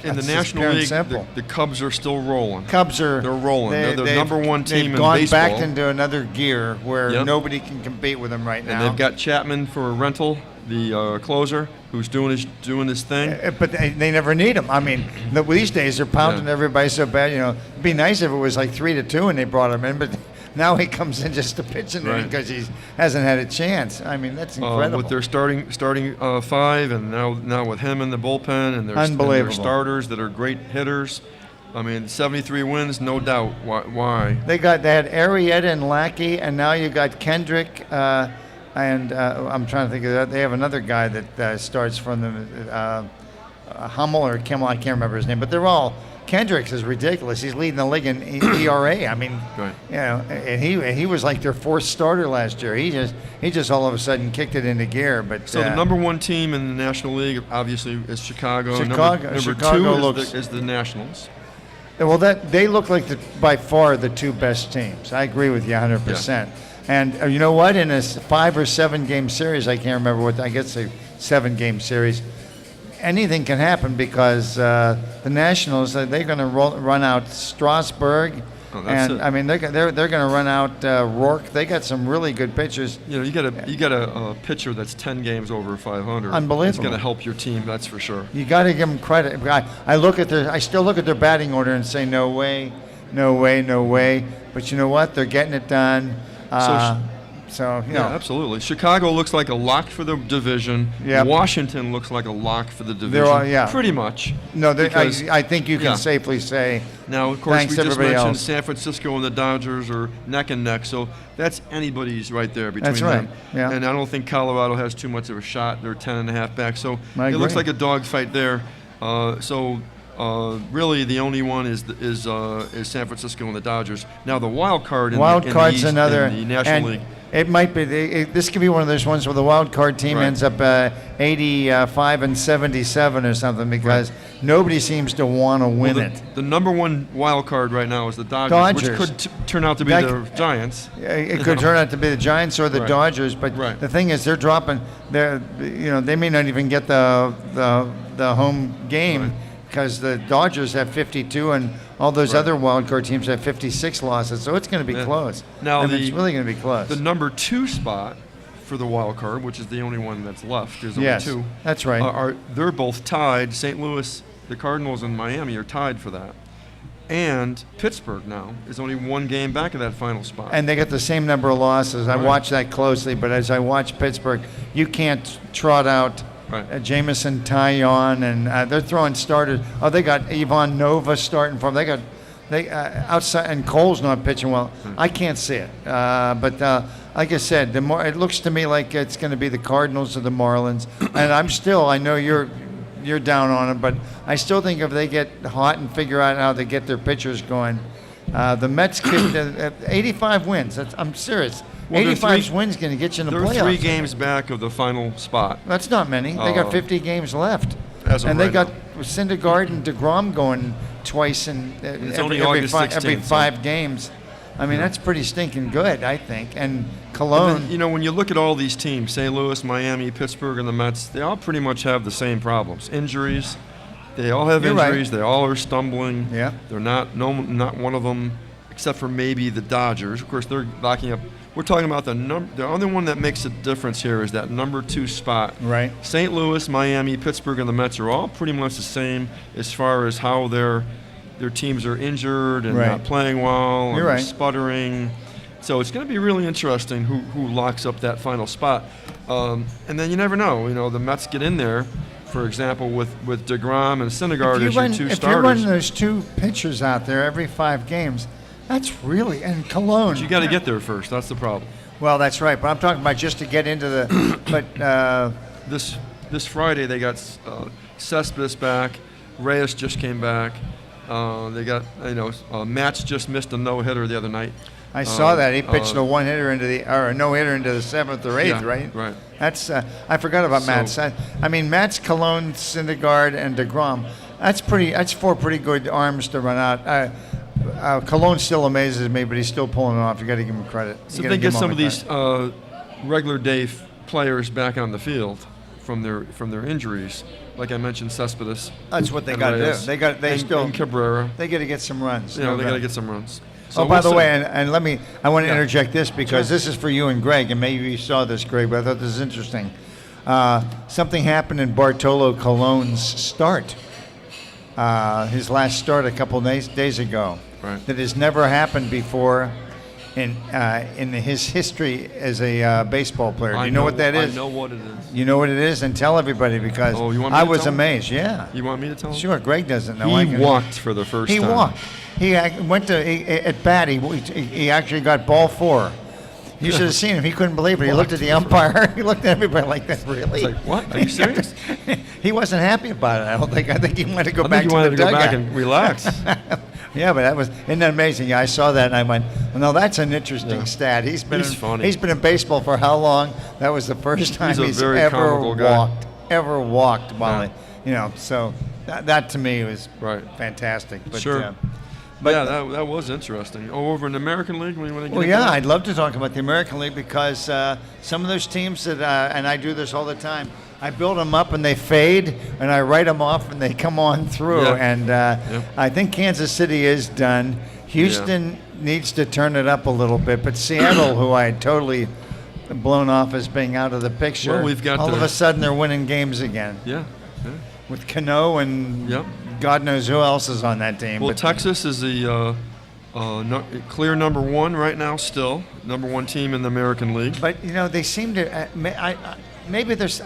in the That's just National pure and League, simple. the Cubs are still rolling. Cubs are They're rolling. They're the they've- number one team they've in gone baseball. back into another gear where Yep. nobody can compete with them right now. And they've got Chapman for a rental, the closer, who's doing his thing. But they never need him. I mean, these days they're pounding everybody so bad. It'd be nice if it was like 3-2 and they brought him in, but now he comes in just to pitch in Right. because he hasn't had a chance. I mean, that's incredible. With their starting five, and now with him in the bullpen, and their Unbelievable. starters that are great hitters. I mean, 73 wins, no doubt. Why? They had Arrieta and Lackey, and now you got Kendrick, and I'm trying to think of that. They have another guy that starts from the Hummel or Kimmel. I can't remember his name, but they're all. Kendricks is ridiculous. He's leading the league in ERA. I mean, Right. and he was like their fourth starter last year. He just all of a sudden kicked it into gear. But So the number one team in the National League, obviously, is Chicago. Number Chicago two is the Nationals. well, they look like by far the two best teams. I agree with you 100%. And you know what? In a 5 or 7 game series, I can't remember what. I guess a 7-game series. Anything can happen because the Nationals they're going to run out Strasburg, and it. I mean they're going to run out Rourke. They got some really good pitchers. You got a pitcher that's 10 games over 500. Unbelievable. It's going to help your team, that's for sure. You got to give them credit. I still look at their batting order and say no way, no way, no way. But you know what? They're getting it done. So Yeah, absolutely. Chicago looks like a lock for the division. Yep. Washington looks like a lock for the division. They're all- Pretty much. No, because- I think you can safely say. Now, of course, Thanks we just everybody mentioned else. San Francisco and the Dodgers are neck and neck, so that's anybody's right there between That's right, them. yeah. And I don't think Colorado has too much of a shot. They're 10.5 back, so I it looks agree. like a dogfight there. Really, the only one is San Francisco and the Dodgers. Now, the wild card in Wild the, in card's the East, another. in the National and League. It might be. This could be one of those ones where the wild card team Right. ends up 85 and 77 or something because nobody seems to want to win Well, it. the number one wild card right now is the Dodgers, Dodgers. which could turn out to be That- the Giants. It could turn out to be the Giants or the Right. Dodgers, but Right. the thing is, they're dropping. They may not even get the home game Right. because the Dodgers have 52 and all those Right. other wild card teams have 56 losses. So it's going to be Yeah. close. Now, it's really going to be close. The number 2 spot for the wild card, which is the only one that's left, there's only Yes, 2. that's right. They're both tied. St. Louis, the Cardinals, and Miami are tied for that. And Pittsburgh now is only 1 game back of that final spot. And they get the same number of losses. I Right. watch that closely, but as I watch Pittsburgh, you can't trot out Right. Jamison Taillon, and they're throwing starters. Oh, they got Ivan Nova starting from. They outside, and Cole's not pitching well. I can't see it, but like I said, it looks to me like it's going to be the Cardinals or the Marlins. And I know you're down on them, but I still think if they get hot and figure out how to get their pitchers going, the Mets could 85 wins. I'm serious. Well, they're 85 wins going to get you in the They're playoffs. 3 games back of the final spot. That's not many. They got 50 games left. As of And they right got now. Syndergaard and DeGrom going twice in only August every 16th, so- 5 games. I mean, that's pretty stinking good, I think. And And Cologne, then, when you look at all these teams, St. Louis, Miami, Pittsburgh, and the Mets, they all pretty much have the same problems. Injuries. They all have You're right. injuries. They all are stumbling. Yeah. They're not one of them, except for maybe the Dodgers. Of course, they're locking up. We're talking about the only one that makes a difference here is that number 2 spot. Right. St. Louis, Miami, Pittsburgh, and the Mets are all pretty much the same as far as how their teams are injured and Right. not playing well and You're right. sputtering. So it's going to be really interesting who locks up that final spot. And then you never know. The Mets get in there, for example, with DeGrom and Syndergaard If as your you two run starters. those two pitchers out there every 5 games, that's really, and Cologne. But you got to get there first. That's the problem. Well, that's right. But I'm talking about just to get into the. But This Friday they got Cespedes back. Reyes just came back. They got Matz just missed a no-hitter the other night. I saw that he pitched a 1-hitter or a no-hitter into the 7th or 8th, Yeah, right? right. That's I forgot about So- Matz. I mean, Matz, Cologne, Syndergaard, and DeGrom. That's 4 pretty good arms to run out. Cologne still amazes me, but he's still pulling it off. You got to give him credit. So You if gotta they give get him some all of the these credit. regular day players back on the field from their injuries, like I mentioned, Cespedes. That's what they and got to Reyes, do. and Cabrera. They got to get some runs. They got to get some runs. So Oh, by we'll the see. way, and I want to Yeah. interject this because Sure. this is for you and Greg, and maybe you saw this, Greg, but I thought this is interesting. Something happened in Bartolo Colon's start, his last start a couple days ago, Right. that has never happened before in his history as a baseball player. Do you know what that is? I know what it is. You know what it is, and tell everybody because Oh, you want me I to was tell 'em? amazed. Yeah, You want me to tell him? sure. Greg doesn't know. I He can- walked for the first He time. walked. He went at bat. He actually got ball 4. You should have seen him. He couldn't believe it. He looked at the umpire. He looked at everybody like that. Really? It's like, what? Are you serious? He wasn't happy about it. I don't think. I think he wanted to go I back think to you wanted the to go dugout. back and relax. Yeah, but isn't that amazing? Yeah, I saw that and I went, well, no, that's an interesting Yeah. stat. He's He's been in baseball for how long? That was the first time He's a he's very ever comical guy. walked while Yeah. so that to me was Right. fantastic. But, Sure. but yeah, that was interesting. Oh, over in the American League, when you want to get well, into yeah, that? I'd love to talk about the American League because some of those teams that, and I do this all the time, I build them up and they fade, and I write them off and they come on through. Yeah. And I think Kansas City is done. Houston needs to turn it up a little bit, but Seattle, who I had totally blown off as being out of the picture, Well, we've got all of the- a sudden they're winning games again Yeah. with Cano and Yep. God knows who else is on that team. Well, but Texas is the clear number 1 right now, still number 1 team in the American League. But they seem to. Maybe there's.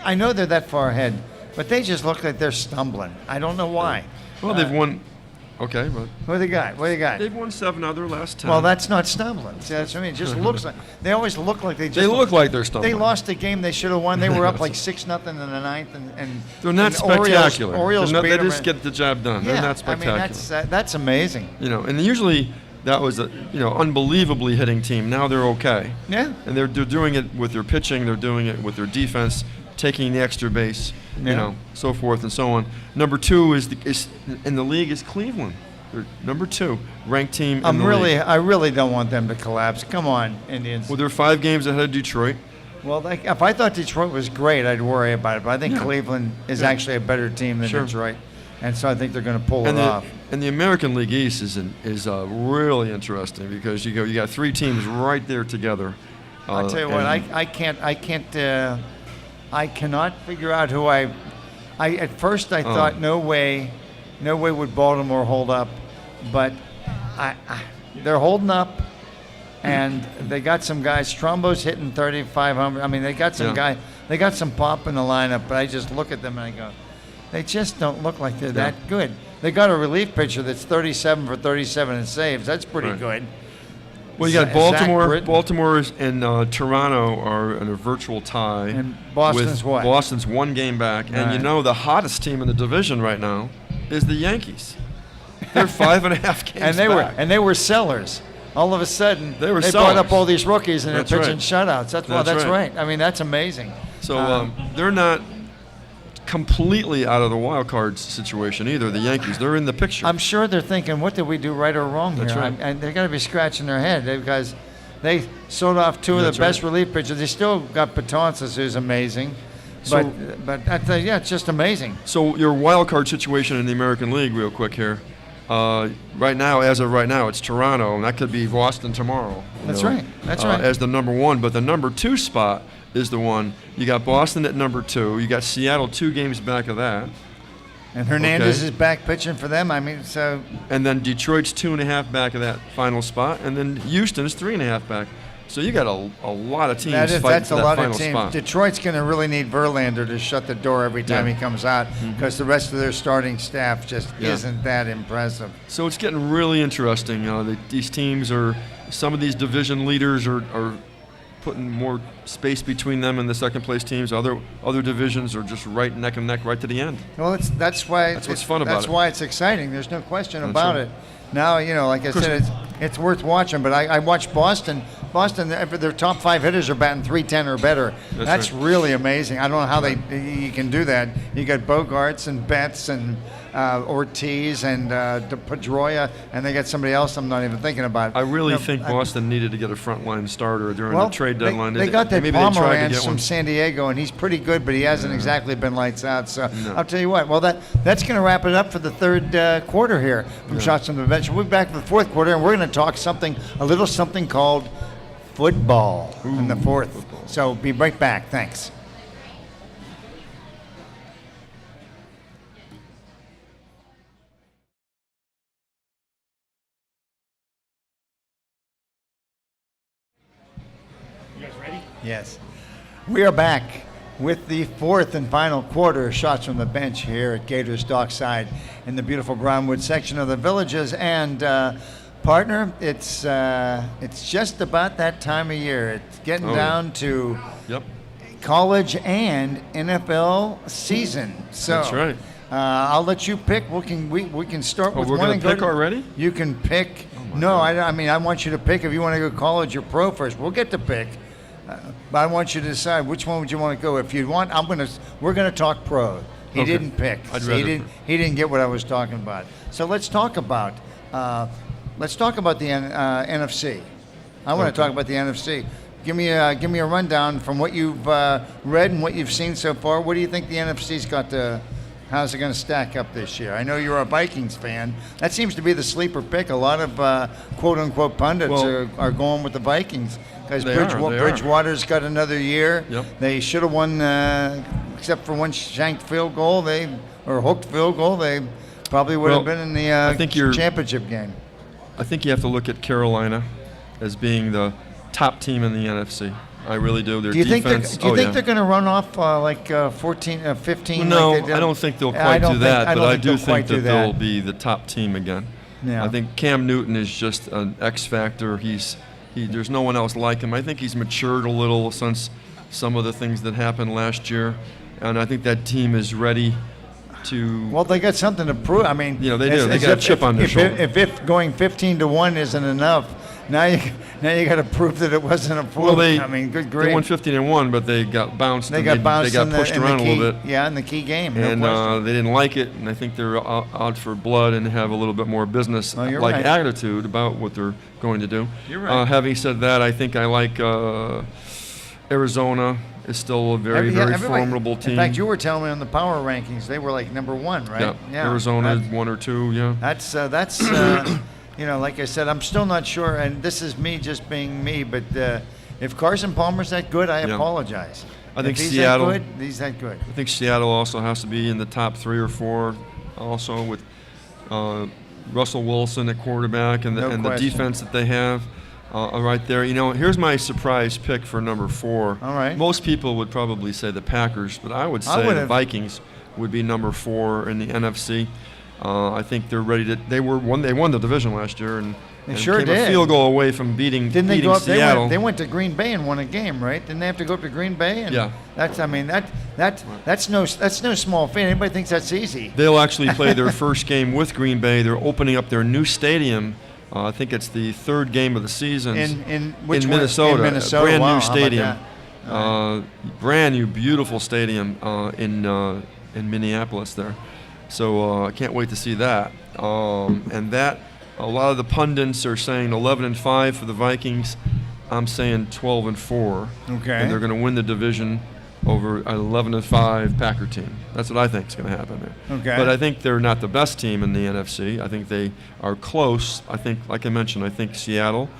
I know they're that far ahead, but they just look like they're stumbling. I don't know why. Well, they've won. Okay, but What do they got? What do they got? they've won 7 out of their last 10. Well, that's not stumbling. See, that's what I mean. It just looks like they always look like they just. They look like they're stumbling. They lost a game they should have won. They were up like 6-0 in the 9th, and They're not and spectacular. Orioles They're not- beat they them just get the job done. Yeah, They're not spectacular. I mean that's amazing. And usually that was a unbelievably hitting team. Now they're okay. Yeah. And they're doing it with their pitching. They're doing it with their defense, taking the extra base, Yeah. so forth and so on. Number 2 is in the league is Cleveland. They're number 2 ranked team in the league. I really don't want them to collapse. Come on, Indians. Well, they're 5 games ahead of Detroit. Well, if I thought Detroit was great, I'd worry about it. But I think Yeah. Cleveland is Yeah. actually a better team than Sure. Detroit, and so I think they're going to pull And it the, off. and the American League East is really interesting because you got 3 teams right there together. I'll tell you what, and- I cannot figure out who I at first I thought no way would Baltimore hold up, but they're holding up, and they got some guys. Trumbo's hitting 3,500. I mean, they got some Yeah. they got some pop in the lineup, but I just look at them and I go, they just don't look like they're that good. They got a relief pitcher that's 37 for 37 in saves. That's pretty Right. good. Well, you got Zach Baltimore. Britton. Baltimore and Toronto are in a virtual tie. And Boston's with what? Boston's 1 game back, and Right. the hottest team in the division right now is the Yankees. They're 5.5 games back. And they were sellers. All of a sudden, They were brought sellers. up all these rookies and That's they're pitching right. shutouts. That's That's right. right. I mean, that's amazing. So they're not completely out of the wild card situation either. The Yankees, they're in the picture. I'm sure they're thinking, what did we do right or wrong That's here? right. And they're going to be scratching their head because they sold off 2 of the That's best right. relief pitchers. They still got Betances, who's amazing. So- But it's just amazing. So your wild card situation in the American League, real quick here. Right now, as of right now, it's Toronto, and that could be Boston tomorrow. That's right. That's right. As the number 1, but the number 2 spot is the one. You got Boston at number 2. You got Seattle 2 games back of that, And Hernandez Okay. is back pitching for them. I mean, so and then Detroit's 2.5 back of that final spot, and then Houston is 3.5 back. So you got a lot of teams That's fighting a for that lot final of teams. spot. Detroit's going to really need Verlander to shut the door every time Yeah. he comes out because the rest of their starting staff just Yeah. isn't that impressive. So it's getting really interesting. These teams some of these division leaders are putting more space between them and the second place teams. Other divisions are just right neck and neck right to the end. Well, that's why what's fun about that's it. why it's exciting. There's no question That's about right. it. Now, like I said, it's worth watching. But I watched Boston. Boston, their top 5 hitters are batting .310 or better. That's right. really amazing. I don't know how you can do that. You got Bogarts and Betts and Ortiz and Pedroia, and they got somebody else I'm not even thinking about. I really think Boston needed to get a frontline starter during Well, the trade deadline. They got that Maybe they tried to Pomeranz get from one. San Diego, and he's pretty good, but he hasn't exactly been lights out. So No. I'll tell you what. Well, that's going to wrap it up for the third quarter here from Shots from the Bench. We'll be back for the fourth quarter, and we're going to talk a little something called football in the fourth. Football. So be right back. Thanks. You guys ready? Yes. We are back with the fourth and final quarter Shots from the Bench here at Gators Dockside in the beautiful Brownwood section of the Villages. And partner, it's just about that time of year. It's getting Oh, down to Yep. college and NFL season. So That's right. I'll let you pick. We can start Oh, with we're one gonna and go pick to- already? You can pick. my No, God. I mean I want you to pick if you want to go college or pro first. We'll get to pick, but I want you to decide which one would you want to go. If you want, we're gonna talk pro. He Okay. didn't pick. I'd So rather he didn't get what I was talking about. So let's talk about the NFC. I want to talk about the NFC. Give me a rundown from what you've read and what you've seen so far. What do you think the NFC's got to? How's it going to stack up this year? I know you're a Vikings fan. That seems to be the sleeper pick. A lot of quote-unquote pundits Well, are going with the Vikings because They are. Bridgewater's got another year. Yep. They should have won, except for one shanked field goal. Or hooked field goal. They probably would have Well, been in the I think you're- championship game. I think you have to look at Carolina as being the top team in the NFC. I really do. Their Do you defense. think they're going to run off 15? No, like they did? I don't think they'll I quite don't do think- that, I but don't I think do they'll think quite that do they'll that. be the top team again. Yeah. I think Cam Newton is just an X factor. There's no one else like him. I think he's matured a little since some of the things that happened last year, and I think that team is ready to. Well, they got something to prove. I mean, You know, they do. it's- They it's got a if- chip on their if, shoulder. If going 15-1 isn't enough, now you got to prove that it wasn't a fluke. Well, they I mean, good they grief. won 15-1, but they got bounced. They and got bounced. They got in pushed the, in around the a key, little bit. Yeah, in the key game. No And question. they didn't like it, and I think they're out for blood and have a little bit more business Oh, you're like right. attitude about what they're going to do. You're right. Having said that, I think I like Arizona is still a very Everybody- formidable team. In fact, you were telling me on the power rankings they were like number 1, right? Yeah, Arizona That's- 1 or 2. Yeah. That's like I said, I'm still not sure, and this is me just being me, but if Carson Palmer's that good, I Yeah. apologize. I think if he's Seattle- that good, he's that good. I think Seattle also has to be in the top 3 or 4, also with Russell Wilson at quarterback and the No question. defense that they have right there. You know, here's my surprise pick for number 4. All right. Most people would probably say the Packers, but I would say the would've- Vikings would be number 4 in the NFC. I think they're ready to. They won the division last year and They and sure came a did. field goal away from beating Didn't they go up? Seattle. They went to Green Bay and won a game, right? Didn't they have to go up to Green Bay? And Yeah. That's no small feat. Anybody thinks that's easy? They'll actually play their first game with Green Bay. They're opening up their new stadium. I think it's the 3rd game of the season In which in one? Minnesota. In Minnesota. A brand Wow, new how about stadium. that? Brand new, beautiful stadium in Minneapolis there. So I can't wait to see that. And that a lot of the pundits are saying 11-5 for the Vikings. I'm saying 12-4. Okay. And they're going to win the division over an 11-5 Packer team. That's what I think is going to happen there. Okay. But I think they're not the best team in the NFC. I think they are close. I think, like I mentioned, I think Seattle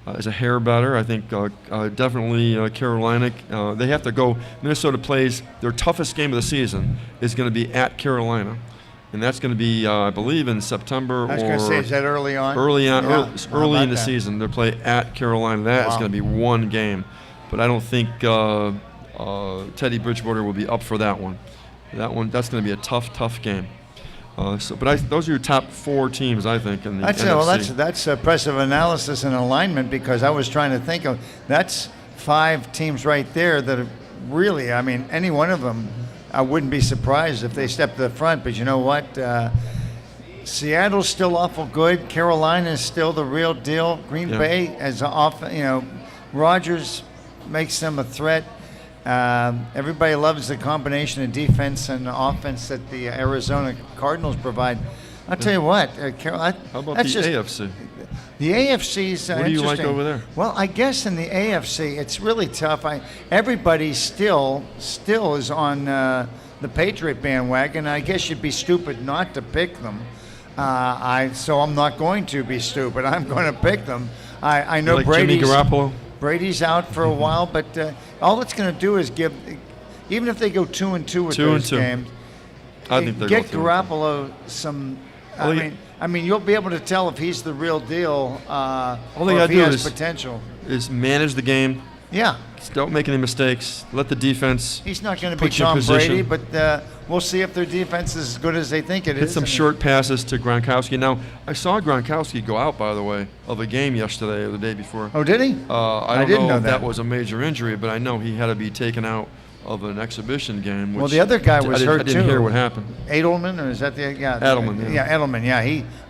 is a hair better. I think definitely Carolina. They have to go. Minnesota plays their toughest game of the season is going to be at Carolina. and that's going to be, I believe, in September I was going to say, is that early on? early on, Yeah. How early about in the that? season. They'll play at Carolina. That is Wow. going to be one game, but I don't think Teddy Bridgewater will be up for that one. That's going to be a tough game. Those are your top 4 teams, I think, in the NFC. That's impressive analysis and alignment, because I was trying to think of that's 5 teams right there that are really, I mean, any one of them, I wouldn't be surprised if they stepped to the front. But you know what? Seattle's still awful good. Carolina is still the real deal. Green Yeah. Bay, Rodgers makes them a threat. Everybody loves the combination of defense and offense that the Arizona Cardinals provide. I'll tell you what, Carolina. How about the AFC? The AFC's What do you like interesting. over there? Well, I guess in the AFC, it's really tough. Everybody still is on the Patriot bandwagon. I guess you'd be stupid not to pick them. So I'm not going to be stupid. I'm going to pick them. I know You like Jimmy Garoppolo? Brady's out for a while, but all it's going to do is give, even if they go 2-2 with those 2-2. games, I think they get go 2-2. Garoppolo some. I mean, you'll be able to tell if he's the real deal, All they or if gotta he do has is- potential. Is manage the game. Yeah, Don't make any mistakes. Let the defense he's not going to be put you in Tom position. Brady, but we'll see if their defense is as good as they think it hit is. some And short passes to Gronkowski. Now, I saw Gronkowski go out, by the way, of a game yesterday or the day before. Oh, did he? I don't didn't know if that. that was a major injury, but I know he had to be taken out of an exhibition game. Well, which the other guy was I hurt didn't too. hear what happened. Edelman, or is that the yeah? Edelman, yeah. Edelman. Yeah,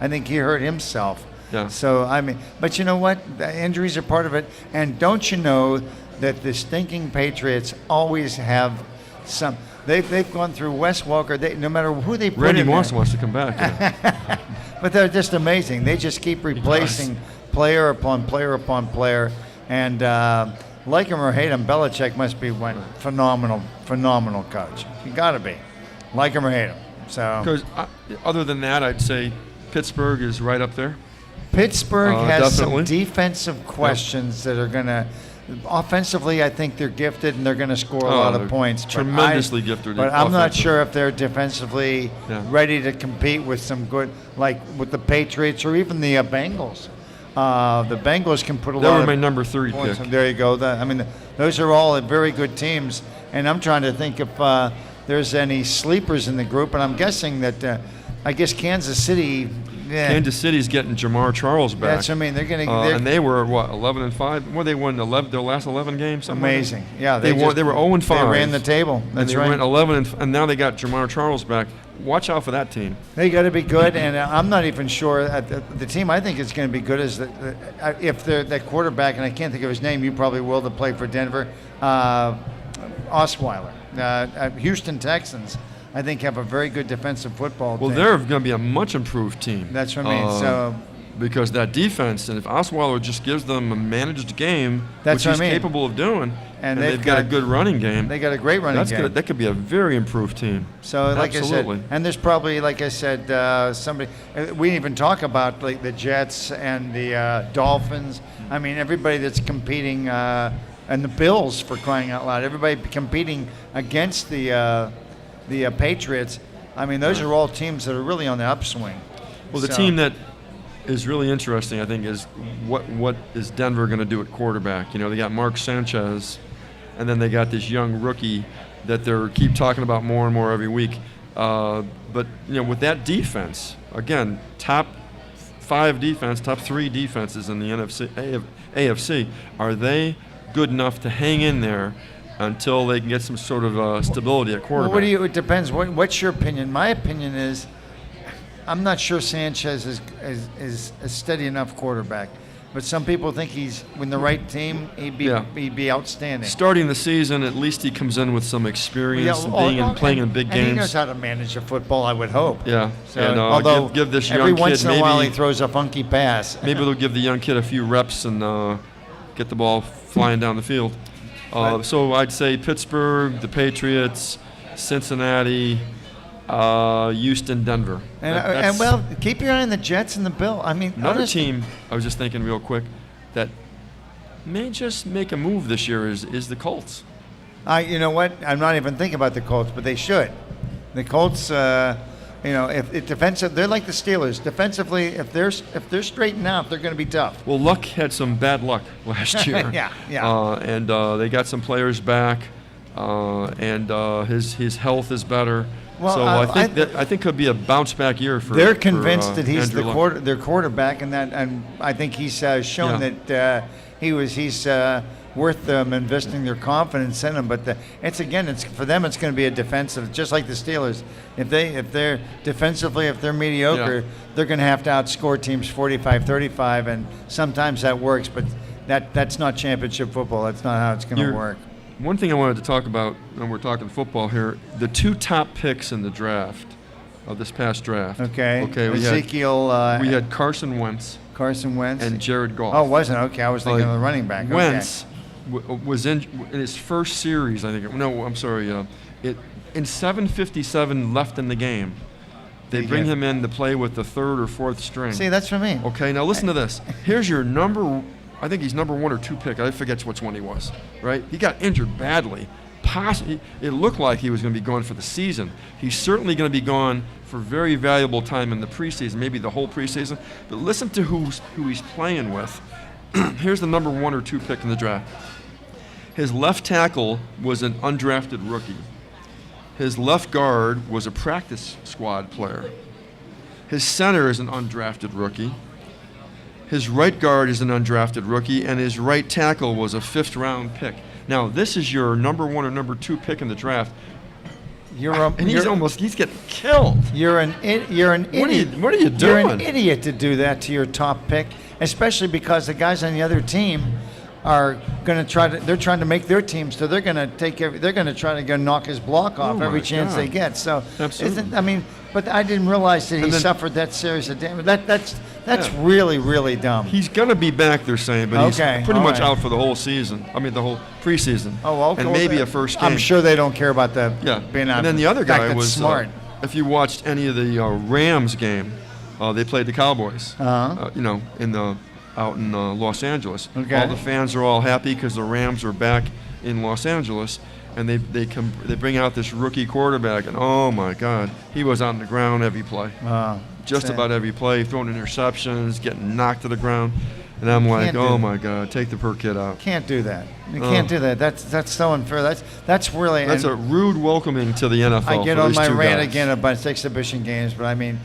I think he hurt himself. Yeah. So I mean, but you know what? The injuries are part of it, and don't you know that the stinking Patriots always have some. They've gone through Wes Welker. No matter who they put Randy in Moss there, wants to come back. Yeah. but they're just amazing. They just keep replacing player upon player upon player, and like him or hate him, Belichick must be one phenomenal coach. You got to be, like him or hate him. So Because other than that, I'd say Pittsburgh is right up there. Pittsburgh has definitely. some defensive questions that are going to. Offensively, I think they're gifted and they're going to score a lot they're of points. tremendously gifted But I'm not offensively. sure if they're defensively Yeah. ready to compete with some good, like with the Patriots or even the Bengals. The Bengals can put a They lot were of my number 3 points. pick. There you go. Those are all very good teams. And I'm trying to think if there's any sleepers in the group. And I'm guessing that, I guess Kansas City. Yeah, Kansas City's getting Jamar Charles back. that's what I mean. They're going to. And they were what 11-5. Well, they won their last 11 games. something like that? Amazing. Yeah, They won. They were 0-5. They ran the table. And That's they right. went 11, and now they got Jamar Charles back. Watch out for that team. They got to be good, and I'm not even sure. The team I think is going to be good is if they're that quarterback, and I can't think of his name. You probably will. To play for Denver, Osweiler, Houston Texans. I think have a very good defensive football Well, team. they're going to be a much improved team. That's what I mean. So because that defense, and if Osweiler just gives them a managed game, That's which what he's I mean. capable of doing, And and they've they've got a got- good running game, they got a great running game. that could be a very improved team. So, like Absolutely. I said, and there's probably, like I said, somebody. We didn't even talk about like the Jets and the Dolphins. I mean, everybody that's competing, and the Bills for crying out loud. Everybody competing against the Patriots. I mean, those are all teams that are really on the upswing. Well, the So- team that is really interesting, I think, is what is Denver going to do at quarterback? You know, they got Mark Sanchez, and then they got this young rookie that they keep talking about more and more every week. But you know, with that defense, again, top 3 defenses in the AFC, are they good enough to hang in there until they can get some sort of stability at quarterback? Well, it depends. What's your opinion? My opinion is, I'm not sure Sanchez is a steady enough quarterback, but some people think he's with the right team. He'd be outstanding. Starting the season, at least he comes in with some experience and playing in big and he games. knows how to manage a football, I would hope. Yeah, So, and although give this young every kid once in a while he maybe throws a funky pass. maybe they'll give the young kid a few reps and get the ball flying down the field. So I'd say Pittsburgh, the Patriots, Cincinnati, Houston, Denver. And well, keep your eye on the Jets and the Bill. I mean, Another honestly, team I was just thinking real quick that may just make a move this year is the Colts. you know what? I'm not even thinking about the Colts, but they should. The Colts, if defensive, they're like the Steelers. Defensively, if they're straightened out, they're going to be tough. Well, Luck had some bad luck last year. Yeah. And they got some players back, and his health is better. Well, so I think could be a bounce back year for. They're convinced that he's Andrew Luck. their quarterback, and I think he's shown that he's worth them investing their confidence in him. But it's for them. It's going to be a defensive, just like the Steelers. If they're defensively, if they're mediocre, they're going to have to outscore teams 45-35, and sometimes that works. But that's not championship football. That's not how it's going to work. One thing I wanted to talk about when we're talking football here: the 2 top picks in the draft of this past draft. Okay. We had Carson Wentz. And Jared Goff. Oh, wasn't okay. I was thinking of the running back. Okay. Wentz was in his first series. I think. No, I'm sorry. In 7:57 left in the game, they bring him in to play with the 3rd or 4th string. See, that's for me. Okay, now listen to this. Here's your I think he's number 1 or 2 pick. I forget which one he was. Right? He got injured badly. It looked like he was going to be gone for the season. He's certainly going to be gone for very valuable time in the preseason, maybe the whole preseason. But listen to who he's playing with. Here's the number 1 or 2 pick in the draft. His left tackle was an undrafted rookie. His left guard was a practice squad player. His center is an undrafted rookie. His right guard is an undrafted rookie, and his right tackle was a 5th-round pick. Now, this is your number 1 or number 2 pick in the draft. He's getting killed. You're an idiot. What are you doing? You're an idiot to do that to your top pick, especially because the guys on the other team are going to they're trying to make their team, so they're going to try to go knock his block off every chance they get. So, but I didn't realize that he suffered that serious of damage. That's really, really dumb. He's going to be back, they're saying, but he's pretty much out for the whole season. I mean, the whole preseason. Oh, okay. And maybe a first game. I'm sure they don't care about the being out. And then the other guy was smart. If you watched any of the Rams game, they played the Cowboys. Out in Los Angeles. Okay. All the fans are all happy because the Rams are back in Los Angeles, and they bring out this rookie quarterback, and oh my God, he was on the ground every play. Just about every play, throwing interceptions, getting knocked to the ground. And I'm like, oh my God, take the poor kid out. Can't do that. You can't do that. That's so unfair. That's really. That's a rude welcoming to the NFL. I get for on these my two rant guys. again about exhibition games, but I mean,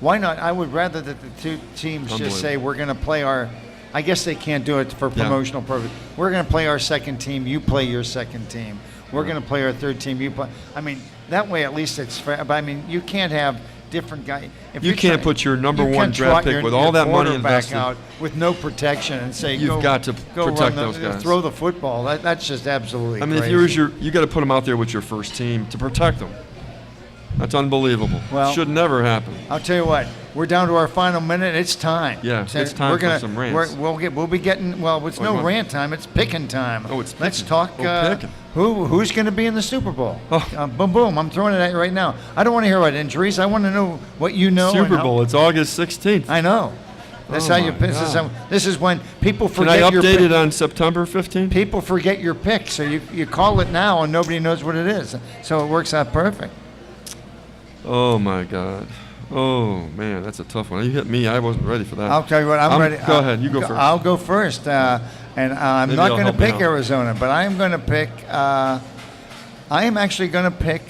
why not? I would rather that the two teams just say we're going to play our. I guess they can't do it for promotional purposes. We're going to play our second team. You play your second team. We're going to play our third team. You play. I mean, that way at least it's fair. But I mean, you can't have different guys. You can't put your number 1 draft pick with all that money invested out with no protection and say you've got to protect those guys. Throw the football. That's just absolutely. I mean, crazy. if you got to put them out there with your first team to protect them. That's unbelievable. Well, should never happen. I'll tell you what. We're down to our final minute. It's time. Yeah, it's time for some rants. We'll be getting. Well, it's no rant time. It's picking time. Oh, it's picking. Let's talk. Picking. Who's going to be in the Super Bowl? Boom, boom. I'm throwing it at you right now. I don't want to hear about injuries. I want to know what you know. Super Bowl. It's August 16th. I know. That's how you. This is when people forget. Can I update it on September 15th? People forget your pick, so you call it now and nobody knows what it is. So it works out perfect. Oh my God. Oh man, that's a tough one. You hit me. I wasn't ready for that. I'll tell you what. I'm ready. Go ahead. You go first. I'll go first. And I'm not going to pick Arizona, but I am going to pick. I am actually going to pick.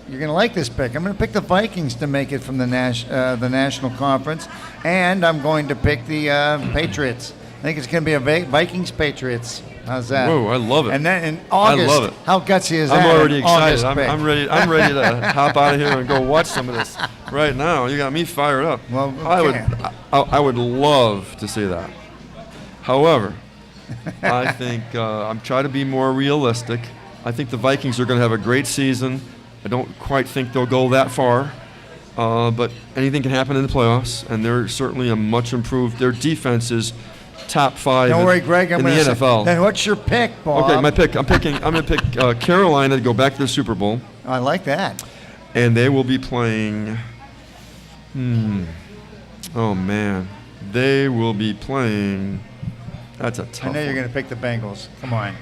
You're going to like this pick. I'm going to pick the Vikings to make it from the National Conference, and I'm going to pick the Patriots. I think it's going to be a Vikings-Patriots. How's that? Whoa, I love it. And then in August, I love it. How gutsy is that? I'm already excited. I'm ready to hop out of here and go watch some of this right now. You got me fired up. Well, okay. I would love to see that. However, I think I'm trying to be more realistic. I think the Vikings are going to have a great season. I don't quite think they'll go that far, but anything can happen in the playoffs, and they're certainly a much improved. Their defense is top 5 Don't worry, Greg, in the NFL. Then what's your pick, Bob? Okay, my pick. I'm going to pick Carolina to go back to the Super Bowl. I like that. And they will be playing. Oh man, they will be playing. That's a tough. I know you're one. going to pick the Bengals. Come on.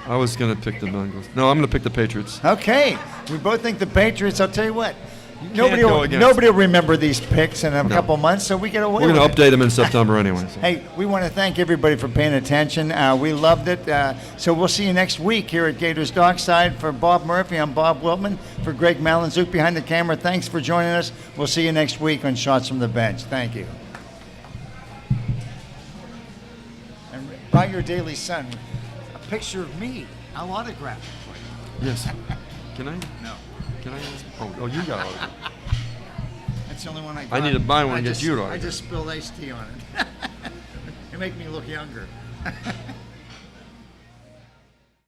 I was going to pick the Bengals. No, I'm going to pick the Patriots. Okay, we both think the Patriots. I'll tell you what. can't go against. Nobody will remember these picks in a No. couple months, so we get away We're with going it. to update them in September anyway. So. Hey, we want to thank everybody for paying attention. We loved it. So we'll see you next week here at Gators Dockside. For Bob Murphy, I'm Bob Wiltman. For Greg Malinzuk behind the camera, thanks for joining us. We'll see you next week on Shots from the Bench. Thank you. And by your Daily Sun, a picture of me. I'll autograph it for you. Yes. Can I? No. Can I? Oh, you got it. That's the only one I got. I need to buy one and get you to I autograph. just spilled iced tea on it. It make me look younger.